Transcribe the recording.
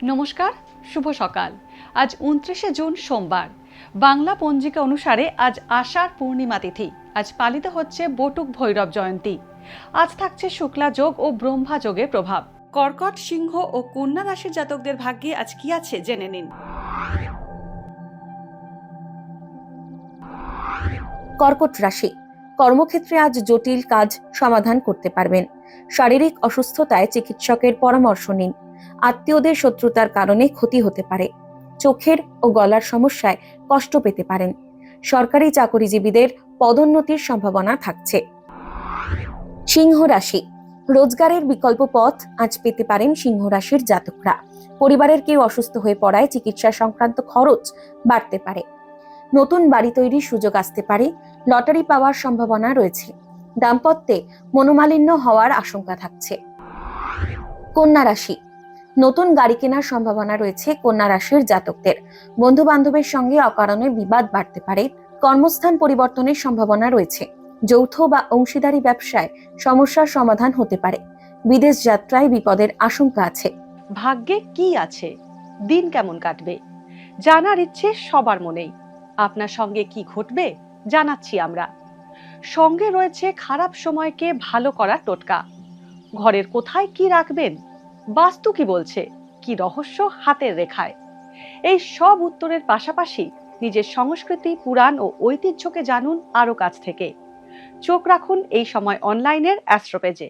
নমস্কার, শুভ সকাল। আজ 29শে জুন সোমবার। বাংলা পঞ্জিকা অনুসারে আজ আষাঢ় পূর্ণিমা তিথি। আজ পালিত হচ্ছে বটুক ভৈরব জয়ন্তী। আজ থাকছে শুক্লা যোগ ও ব্রহ্মা যোগের প্রভাব। কর্কট, সিংহ ও কন্যা রাশির জাতকদের ভাগ্যে আজ কি আছে জেনে নিন। কর্কট রাশি, কর্মক্ষেত্রে আজ জটিল কাজ সমাধান করতে পারবেন। শারীরিক অসুস্থতায় চিকিৎসকের পরামর্শ নিন। আত্মীয়দের শত্রুতার কারণে ক্ষতি হতে পারে। চোখের ও গলার সমস্যায় কষ্ট পেতে পারেন। সরকারি চাকরিজীবীদের পদোন্নতির সম্ভাবনা থাকছে। সিংহ রাশি, রোজগারের বিকল্প পথ আজ পেতে পারেন সিংহ রাশির জাতকরা। পরিবারের কেউ অসুস্থ হয়ে পড়ায় চিকিৎসা সংক্রান্ত খরচ বাড়তে পারে। নতুন বাড়ি তৈরির সুযোগ আসতে পারে। লটারি পাওয়ার সম্ভাবনা রয়েছে। দাম্পত্যে মনোমালিন্য হওয়ার আশঙ্কা থাকছে। কন্যা রাশি, নতুন গাড়ি কেনার সম্ভাবনা রয়েছে কন্যা রাশির জাতকদের। বন্ধু বান্ধবের সঙ্গে অকারণে বিবাদ বাড়তে পারে। কর্মস্থান পরিবর্তনের সম্ভাবনা রয়েছে। যৌথ বা অংশীদারি ব্যবসায় সমস্যার সমাধান হতে পারে। বিদেশ যাত্রায় বিপদের আশঙ্কা আছে। ভাগ্যে কি আছে, দিন কেমন কাটবে, জানার ইচ্ছে সবার মনেই। আপনার সঙ্গে কি ঘটবে জানাচ্ছি আমরা। সঙ্গে রয়েছে খারাপ সময়কে ভালো করার টোটকা। ঘরের কোথায় কি রাখবেন, বাস্তু কি বলছে, কি রহস্য হাতের রেখায়। এই সব উত্তরের পাশাপাশি নিজের সংস্কৃতি, পুরাণ ও ঐতিহ্যকে জানুন আরো কাছ থেকে। চোখ রাখুন এই সময় অনলাইনের অ্যাস্ট্রো পেজে।